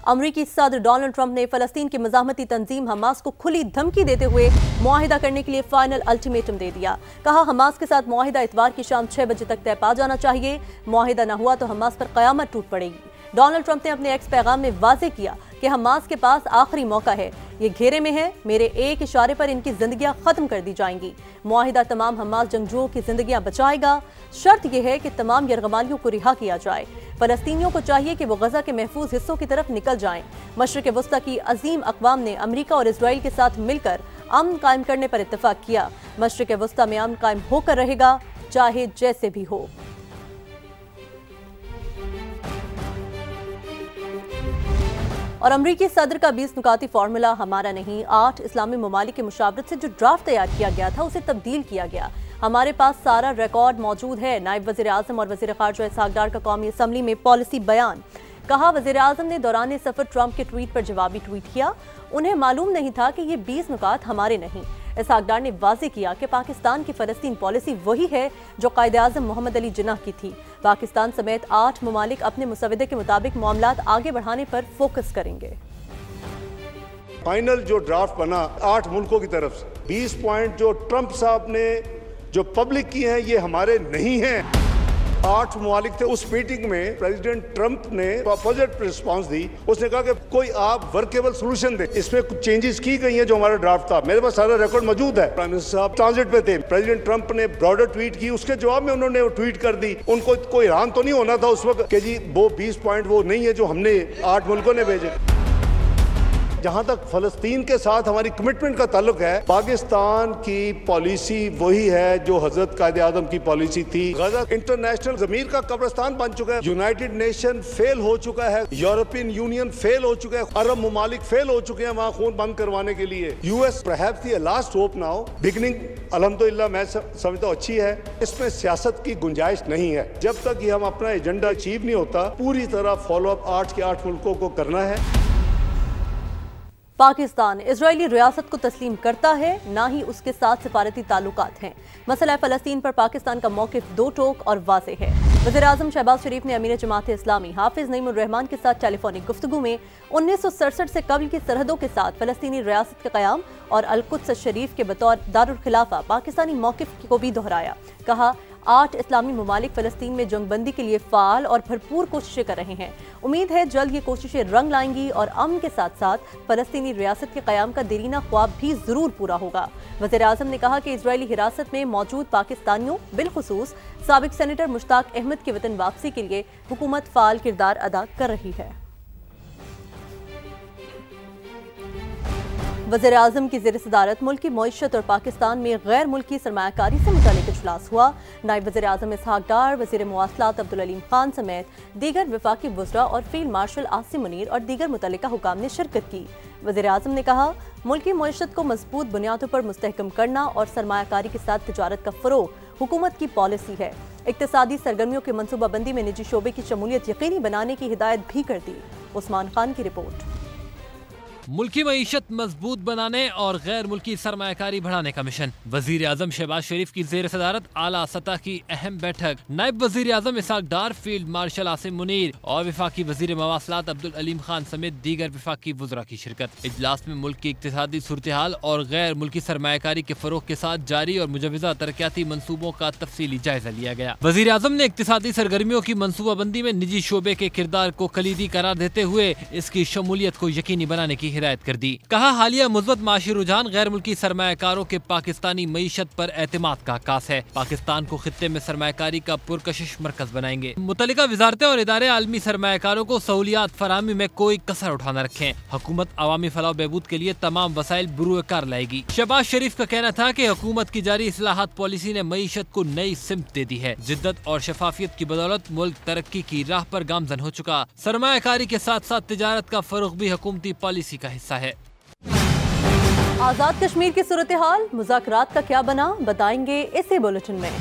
अमरीकी सदर Donald Trump ने फलस्तीन की मज़ाहमती तंजीम हमास को खुली धमकी देते हुए मुआहिदा करने के लिए फाइनल अल्टीमेटम दे दिया। कहा, हमास के साथ मुआहिदा इतवार की शाम 6 बजे तक तय पा जाना चाहिए। मुआहिदा न हुआ तो हमास पर क़यामत टूट पड़ेगी। डोनाल्ड ट्रंप ने अपने एक्स पैगाम में वाज़ेह किया कि हमास के पास आखिरी मौका है, ये घेरे में है, मेरे एक इशारे पर इनकी जिंदगियां खत्म कर दी जाएंगी। मुआहिदा तमाम हमास जंगजुओं की जिंदगियां बचाएगा। शर्त यह है कि तमाम यरगमालियों को रिहा किया जाए। फलस्तीनियों को चाहिए कि वो गजा के महफूज हिस्सों की तरफ निकल जाएं। मशरिक वस्ता की अजीम अक़वाम ने अमरीका और इसराइल के साथ मिलकर अमन कायम करने पर इत्तफाक किया। मशरिक वस्ता में अमन कायम होकर रहेगा, चाहे जैसे भी हो। और अमरीकी सदर का 20 नुकाती फार्मूला हमारा नहीं, 8 इस्लामी ममालिक की मुशावरत से जो ड्राफ्ट तैयार किया गया था उसे तब्दील किया गया। हमारे पास सारा रिकॉर्ड मौजूद है। नायब वज़ीर आज़म और वज़ीर ख़ारजा इसहाक़ डार का कौमी असम्बली में पॉलिसी बयान। कहा, वज़ीर आज़म ने दौरान सफ़र ट्रंप के ट्वीट पर जवाबी ट्वीट किया। उन्हें मालूम नहीं था कि ये 20 नुकात हमारे नहीं। इसहाक़ डार ने वाज़ेह किया कि पाकिस्तान की फ़लस्तीन पॉलिसी वही है जो कायदे आज़म मोहम्मद अली जिन्नाह की थी। पाकिस्तान समेत 8 ममालिक अपने मुसवदे के मुताबिक मामलात आगे बढ़ाने पर फोकस करेंगे। फाइनल जो ड्राफ्ट बना 8 मुल्कों की तरफ से 20 पॉइंट जो ट्रंप साहब ने जो पब्लिक की हैं ये हमारे नहीं हैं। 8 ममालिक थे। उस मीटिंग में प्रेसिडेंट ट्रंप ने पॉजिटिव रिस्पांस दी। उसने कहा कि कोई आप वर्केबल सोल्यूशन दे। इसमें कुछ चेंजेस की गई हैं जो हमारा ड्राफ्ट था। मेरे पास सारा रिकॉर्ड मौजूद है। प्राइम मिनिस्टर साहब ट्रांजिट पे थे। प्रेसिडेंट ट्रंप ने ब्रॉडर ट्वीट की, उसके जवाब में उन्होंने ट्वीट कर दी। उनको कोई हैरान तो नहीं होना था उस वक्त कि जी वो 20 पॉइंट वो नहीं है जो हमने 8 मुल्कों ने भेजे। जहां तक फलस्तीन के साथ हमारी कमिटमेंट का ताल्लुक है, पाकिस्तान की पॉलिसी वही है जो हजरत कायदे आज़म की पॉलिसी थी। गजा इंटरनेशनल ज़मीर का कब्रिस्तान बन चुका है। यूनाइटेड नेशन फेल हो चुका है। यूरोपियन यूनियन फेल हो चुका है। अरब ममालिक फेल हो चुके हैं वहां खून बंद करवाने के लिए। US perhaps the last hope now. Beginning अल्हम्दुलिल्लाह मैं समझता हूं अच्छी है। इसमें सियासत की गुंजाइश नहीं है। जब तक ये हम अपना एजेंडा अचीव नहीं होता, पूरी तरह फॉलोअप 8 के 8 मुल्कों को करना है। पाकिस्तान इजरायली रियासत को तस्लीम करता है, ना ही उसके साथ सिफारती ताल्लुकात हैं। मसला फ़लस्तीन पर पाकिस्तान का मौक़िफ़ दो टोक और वाज़ेह है। वज़ीर आज़म शहबाज शरीफ ने अमीर जमात इस्लामी हाफिज़ नईमुर रहमान के साथ टेलीफोनिक गुफ्तगू में 1967 से कबल की सरहदों के साथ फ़लस्तीनी रियासत के क़याम और अल-कुद्स शरीफ के बतौर दारुल खिलाफा पाकिस्तानी मौक़िफ़ को भी दोहराया। कहा, 8 इस्लामी ममालिक फ़लस्तीन में जंगबंदी के लिए फ़ाल और भरपूर कोशिशें कर रहे हैं। उम्मीद है जल्द ये कोशिशें रंग लाएंगी और अमन के साथ साथ फ़लस्तीनी रियासत के क़याम का देरीना ख्वाब भी ज़रूर पूरा होगा। वज़ीर आज़म ने कहा कि इजरायली हिरासत में मौजूद पाकिस्तानियों बिलखुसूस साबिक सेनेटर मुश्ताक अहमद की वतन वापसी के लिए हुकूमत फ़ाल किरदार अदा कर रही है। वज़ीर आज़म की ज़ेर सदारत मुल्की मईशत और पाकिस्तान में गैर मुल्की सरमायाकारी से मुतालिक इजलास हुआ। नायब वज़ीर आज़म इसहाक़ डार, वज़ीर मवासलात अब्दुल अलीम खान समेत दीगर वफाकी वज़रा और फील्ड मार्शल आसिम मुनीर और दीगर मुतल्लिका हुकाम ने शिरकत की। वज़ीर आज़म ने कहा, मुल्की मईशत को मजबूत बुनियादों पर मुस्तहकम करना और सरमायाकारी के साथ तिजारत का फ़रोग़ हुकूमत की पॉलिसी है। इक़्तिसादी सरगर्मियों की मनसूबाबंदी में निजी शोबे की शमूलियत यकीनी बनाने की हिदायत भी कर दी। उस्मान खान की रिपोर्ट। मुल्की मईशत मजबूत बनाने और गैर मुल्की सरमायाकारी बढ़ाने का मिशन। वजीर आजम शहबाज शरीफ की जेर सदारत आला सतह की अहम बैठक। नायब वजीर आजम इसहाक़ डार, फील्ड मार्शल आसिम मुनीर और विफाकी वजीर मवासलात अब्दुल अलीम खान समेत दीगर विफाकी वज़रा की शिरकत। इजलास में मुल्क की इक्तिसादी सूरत हाल और गैर मुल्की सरमायाकारी के फरोग के साथ जारी और मुजवज़ा तरक्याती मनसूबों का तफसीली जायजा लिया गया। वजीर आजम ने इक्तिसादी सरगर्मियों की मनसूबाबंदी में निजी शोबे के किरदार को कलीदी करार देते हुए इसकी शमूलियत को यकीनी बनाने की हिदायत कर दी। कहा, हालिया मुस्बत माशी रुझान गैर मुल्की सरमायाकारों के पाकिस्तानी मईशत पर एतमाद का आकाश है। पाकिस्तान को खित्ते में सरमायाकारी का पुरकशिश मरकज बनाएंगे। मुतल्लिका वजारतें और इदारे आलमी सरमायाकारों को सहूलियात फराहमी में कोई कसर उठाना रखें। हुकूमत अवामी फलाह बहबूद के लिए तमाम वसाइल बुरुए कार लाएगी। शहबाज शरीफ का कहना था कि हुकूमत की जारी इस्लाहात पॉलिसी ने मईशत को नई सिमत दे दी है। जिद्दत और शफाफियत की बदौलत मुल्क तरक्की की राह पर गामजन हो चुका। सरमायाकारी के साथ साथ तिजारत का फरोग भी हुकूमती पॉलिसी का हिस्सा है। आज़ाद कश्मीर की सूरत हाल, मुज़ाकरात का क्या बना, बताएंगे इसी बुलेटिन में।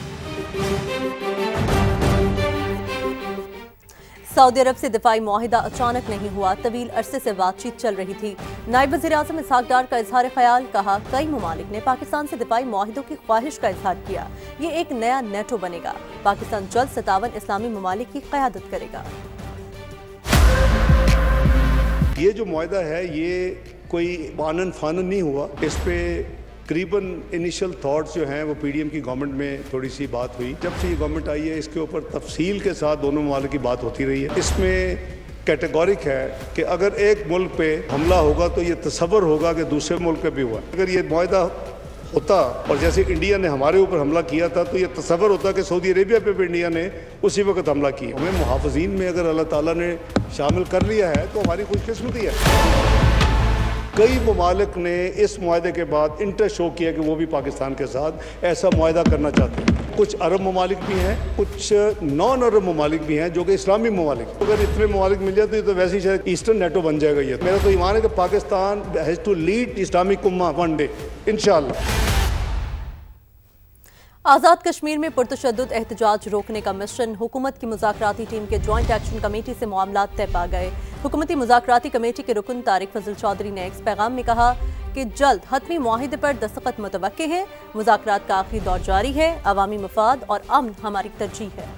सऊदी अरब से दिफाई मुआहिदा अचानक नहीं हुआ, तवील अरसे से बातचीत चल रही थी। नायब वज़ीर आज़म इसहाक़ डार का इजहार ख्याल। कहा, कई ममालिक ने पाकिस्तान से दिफाई मुआहिदों की ख्वाहिश का इजहार किया। ये एक नया नेटो बनेगा। पाकिस्तान जल्द 57 इस्लामी ममालिक की क़यादत करेगा। ये जो मुआहदा है ये कोई आनन फानन नहीं हुआ। इस पे करीबन इनिशियल थॉट्स जो हैं वो पीडीएम की गवर्नमेंट में थोड़ी सी बात हुई। जब से ये गवर्नमेंट आई है इसके ऊपर तफसील के साथ दोनों ममालिक की बात होती रही है। इसमें कैटेगोरिक है कि अगर एक मुल्क पे हमला होगा तो ये तसव्वुर होगा कि दूसरे मुल्क पे भी हुआ। अगर ये मुआहदा होता और जैसे इंडिया ने हमारे ऊपर हमला किया था तो ये तसव्वुर होता कि सऊदी अरेबिया पे भी इंडिया ने उसी वक्त हमला किया। हमें मुहाफ़िज़ीन में अगर अल्लाह ताला ने शामिल कर लिया है तो हमारी खुशकिस्मती है। कई ममालिक ने इस मुआहदे के बाद इंटरेस्ट शो किया कि वो भी पाकिस्तान के साथ ऐसा मुआहदा करना चाहते हैं। कुछ अरब ममालिक भी हैं, कुछ नॉन अरब ममालिक भी हैं जो कि इस्लामी ममालिक। अगर इतने ममालिक मिल जाए तो ये तो वैसे ही शायद ईस्टर्न नेटो बन जाएगा। ये मेरा तो ईमान है कि Pakistan has to lead Islamic उम्मा वन डे इंशाअल्लाह। आज़ाद कश्मीर में पुरतशद्दुद एहतजाज रोकने का मिशन। हुकूमत की मुज़ाकराती टीम के जॉइंट एक्शन कमेटी से मामलात तय पा गए। हुकूमती मुज़ाकराती कमेटी के रुकन तारिक फजल चौधरी ने एक पैगाम में कहा कि जल्द हतमी मुआहिदे पर दस्तखत मुतवक्के है। मुज़ाकरात का आखिरी दौर जारी है। अवामी मफाद और अमन हमारी तरजीह है।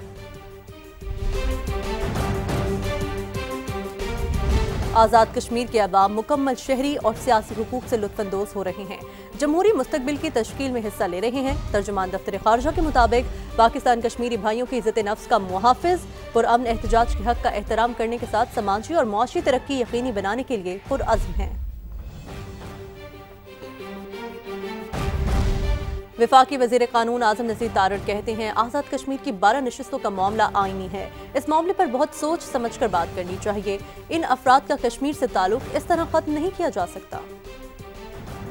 आज़ाद कश्मीर के अवाम मुकम्मल शहरी और सियासी हुकूक से लुत्फानंदोज हो रहे हैं। जमहूरी मुस्तकबिल की तश्कील में हिस्सा ले रहे हैं। तर्जुमान दफ्तर खारजा के मुताबिक पाकिस्तान कश्मीरी भाइयों की इज्जत नफ्स का मुहाफिज पुरअमन एहतजाज के हक का एहतराम करने के साथ समाजी और मुआशी तरक्की यकीनी बनाने के लिए पुरअज़्म है। वफाकी वज़ीर कानून आज़म नज़ीर तारड़ कहते हैं आज़ाद कश्मीर की 12 नशिस्तों का मामला आईनी है। इस मामले पर बहुत सोच समझ कर बात करनी चाहिए। इन अफराद का कश्मीर से ताल्लुक इस तरह खत्म नहीं किया जा सकता।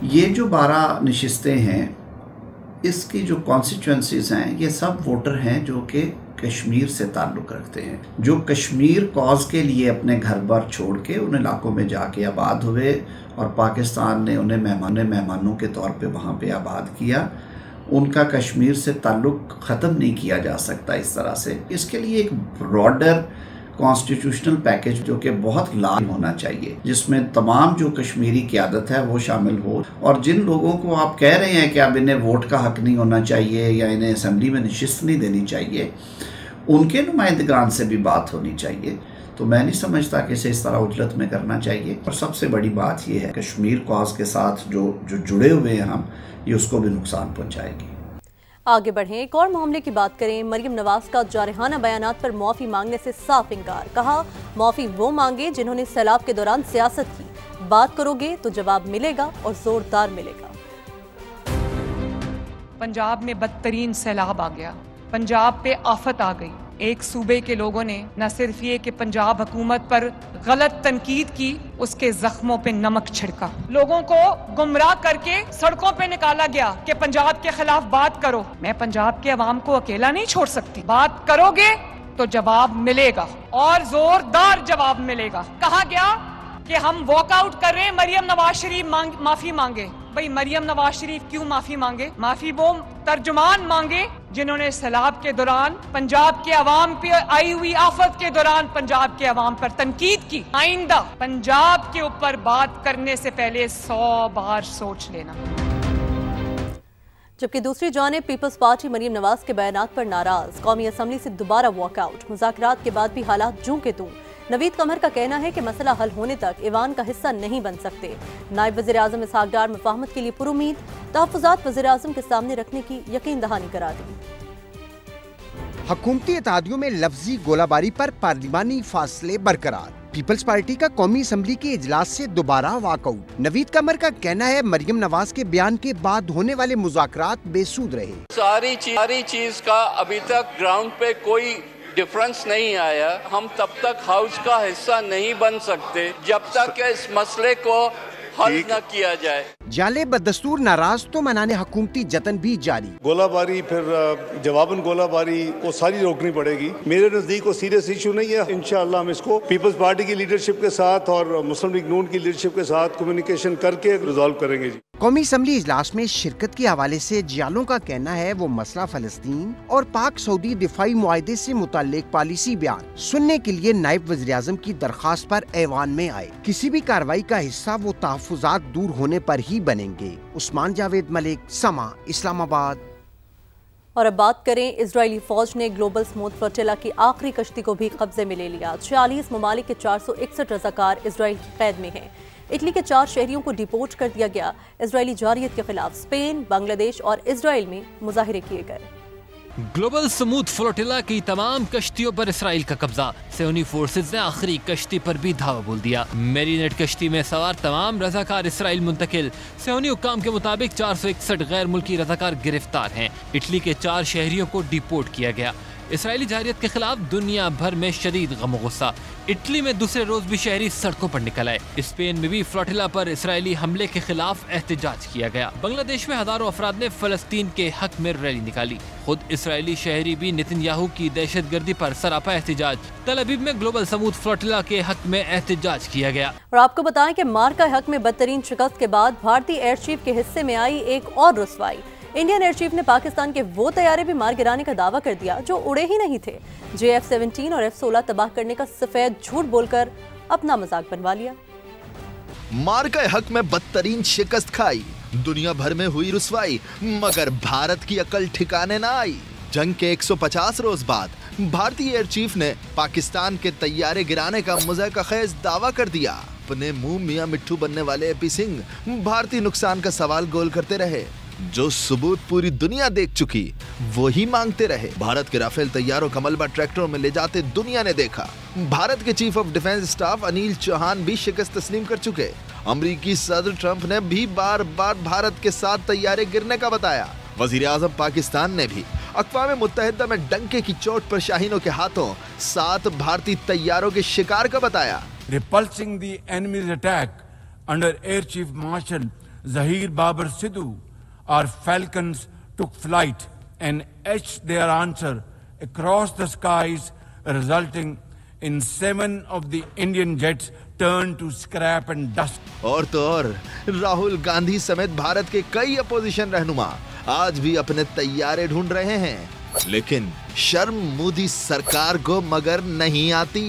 ये जो 12 नशिस्तें हैं इसकी जो कॉन्स्टिट्यूंसीज हैं ये सब वोटर हैं जो कि कश्मीर से ताल्लुक़ रखते हैं, जो कश्मीर कॉज के लिए अपने घर बार छोड़ के उन इलाकों में जाके आबाद हुए और पाकिस्तान ने उन्हें मेहमानों के तौर पे वहाँ पे आबाद किया। उनका कश्मीर से ताल्लुक़ ख़त्म नहीं किया जा सकता इस तरह से। इसके लिए एक ब्रॉडर कॉन्स्टिट्यूशनल पैकेज जो कि बहुत लार्ज होना चाहिए, जिसमें तमाम जो कश्मीरी क़यादत है वो शामिल हो। और जिन लोगों को आप कह रहे हैं कि अब इन्हें वोट का हक़ नहीं होना चाहिए या इन्हें असम्बली में नशिस्त नहीं देनी चाहिए, उनके नुमाइंदगान से भी बात होनी चाहिए। तो मैं नहीं समझता कि इसे इस तरह उजलत में करना चाहिए। और सबसे बड़ी बात यह है कश्मीर कॉज के साथ जो जुड़े हुए हैं हम, ये उसको भी नुकसान पहुँचाएगी। आगे बढ़ें, एक और मामले की बात करें। मरियम नवाज का जारहाना बयानात पर माफी मांगने से साफ इनकार। कहा माफी वो मांगे जिन्होंने सैलाब के दौरान सियासत की। बात करोगे तो जवाब मिलेगा और जोरदार मिलेगा। पंजाब में बदतरीन सैलाब आ गया, पंजाब पे आफत आ गई। एक सूबे के लोगों ने न सिर्फ ये कि पंजाब हुकूमत पर गलत तनकीद की, उसके जख्मों पे नमक छिड़का। लोगों को गुमराह करके सड़कों पे निकाला गया कि पंजाब के खिलाफ बात करो। मैं पंजाब के अवाम को अकेला नहीं छोड़ सकती। बात करोगे तो जवाब मिलेगा और जोरदार जवाब मिलेगा। कहा गया कि हम वॉकआउट कर रहे हैं, मरियम नवाज शरीफ माफी मांगे। भाई मरियम नवाज शरीफ क्यों माफी मांगे? माफी वो तर्जुमान मांगे जिन्होंने सैलाब के दौरान पंजाब के अवाम पे आई हुई आफत के दौरान पंजाब के अवाम पर तनकीद की। आइंदा पंजाब के ऊपर बात करने से पहले 100 बार सोच लेना। जबकि दूसरी जानिब पीपल्स पार्टी मरियम नवाज के बयानात पर नाराज। कौमी असम्बली से दोबारा वॉकआउट। मुज़ाकरात के बाद भी हालात जूं के तूं। नवीद कमर का कहना है कि मसला हल होने तक ईवान का हिस्सा नहीं बन सकते। नायब वज़ीर आज़म इसहाक डार मुफाहमत के लिए पुरुमीद। तहफ़्फ़ुज़ात वज़ीर आज़म के सामने रखने की यकीन दहानी करा दी। हुकूमती इत्तेहादियों में लफ्जी गोलाबारी पर पार्लिमानी फासले बरकरार। पीपल्स पार्टी का कौमी असम्बली के इजलास से दोबारा वॉकआउट। नवीद कमर का कहना है मरियम नवाज के बयान के बाद होने वाले मुज़ाकरात बेसूद रहे। सारी चीज का अभी तक ग्राउंड पे कोई डिफरेंस नहीं आया। हम तब तक हाउस का हिस्सा नहीं बन सकते जब तक इस मसले को हल न किया जाए। जाले बदस्तूर नाराज तो मनाने हुकूमती जतन भी जारी। गोलाबारी फिर जवाबन गोलाबारी को सारी रोकनी पड़ेगी। मेरे नजदीक वो सीरियस इशू नहीं है। इंशाअल्लाह हम इसको पीपल्स पार्टी की लीडरशिप के साथ और मुस्लिम लीग नून की लीडरशिप के साथ कम्युनिकेशन करके रिजॉल्व करेंगे जी। कौमी असम्बली इजलास में शिरकत के हवाले से जियालों का कहना है वो मसला फलस्तीन और पाक सऊदी दिफाई मुआहदे से मुताल्लिक पॉलिसी बयान सुनने के लिए नायब वज़ीर आज़म की दरख्वास्त पर ऐवान में आए। किसी भी कार्रवाई का हिस्सा वो तहफ़्फ़ुज़ात दूर होने पर ही बनेंगे। उस्मान जावेद मलिक, समा, इस्लामाबाद। और अब बात करें, इजरायली फौज ने ग्लोबल स्मूथ फ्लोटिला की आखिरी कश्ती को भी कब्जे में ले लिया। 46 ममालिक के 461 रजाकार इजराइल की कैद में हैं। इटली के 4 शहरियों को डिपोर्ट कर दिया गया। इजरायली जारियत के खिलाफ स्पेन, बांग्लादेश और इजराइल में मुजाहिरे किए गए। ग्लोबल स्मूथ फ्लोटिला की तमाम कश्तियों पर इसराइल का कब्जा। सेहूनी फोर्सेज ने आखिरी कश्ती पर भी धावा बोल दिया। मेरीनेट कश्ती में सवार तमाम रजाकार इसराइल मुंतकिल। सेहूनी हुक्काम के मुताबिक 461 गैर मुल्की रजाकार गिरफ्तार हैं। इटली के 4 शहरियों को डिपोर्ट किया गया। इसराइली जारियत के खिलाफ दुनिया भर में शदीद गम गुस्सा। इटली में दूसरे रोज भी शहरी सड़कों पर निकल आए। स्पेन में भी फ्लोटिला पर इसराइली हमले के खिलाफ एहतजाज किया गया। बांग्लादेश में हजारों अफराद ने फलस्तीन के हक में रैली निकाली। खुद इसराइली शहरी भी नेतन्याहू की दहशतगर्दी पर सरापा एहतजाज। तल अवीव में ग्लोबल स्मूथ फ्लोटिला के हक में एहतजाज किया गया। और आपको बताएं कि मार्का हक में बदतरीन शिकस्त के बाद भारतीय एयर चीफ के हिस्से में आई एक और रुसवाई। इंडियन एयर चीफ ने पाकिस्तान के वो तैयारे भी मार गिराने का दावा कर दिया जो उड़े ही नहीं थे। JF-17 और F-16 तबाह करने का सफेद झूठ बोलकर अपना मजाक बनवा लिया। मार्का हक में बदतरीन शिकस्त खाई, दुनिया भर में हुई रुसवाई, मगर भारत की अकल ठिकाने ना आई। जंग के 150 रोज बाद भारतीय एयर चीफ ने पाकिस्तान के तैयारे गिराने का मुज़हक़-ख़ेज़ दावा कर दिया। अपने मुंह मियां मिट्ठू बनने वाले AP सिंह भारतीय नुकसान का सवाल गोल करते रहे। जो सबूत पूरी दुनिया देख चुकी वो ही मांगते रहे। भारत के राफेल तैयारों का मलबा ट्रैक्टरों में ले जाते दुनिया ने देखा। भारत के chief of defence staff Anil Chauhan भी शिकस्त तस्लीम कर चुके। अमेरिकी सदर ट्रंप ने भी बार बार भारत के साथ तैयारे गिरने का बताया। वजीर आजम पाकिस्तान ने भी अक़वाम मुत्तहिदा में डंके की चोट पर शाहीनों के हाथों 7 भारतीय तैयारों के शिकार का बताया। Repulsing the enemy's attack under Air Chief Marshal Zahir Babar Sidhu, our Falcons took flight and etched their answer across the skies, resulting in 7 of the Indian jets turned to scrap and dust. और तो और राहुल गांधी समेत भारत के कई opposition रहनुमा आज भी अपने तैयारे ढूंढ रहे हैं, लेकिन शर्म मोदी सरकार को मगर नहीं आती।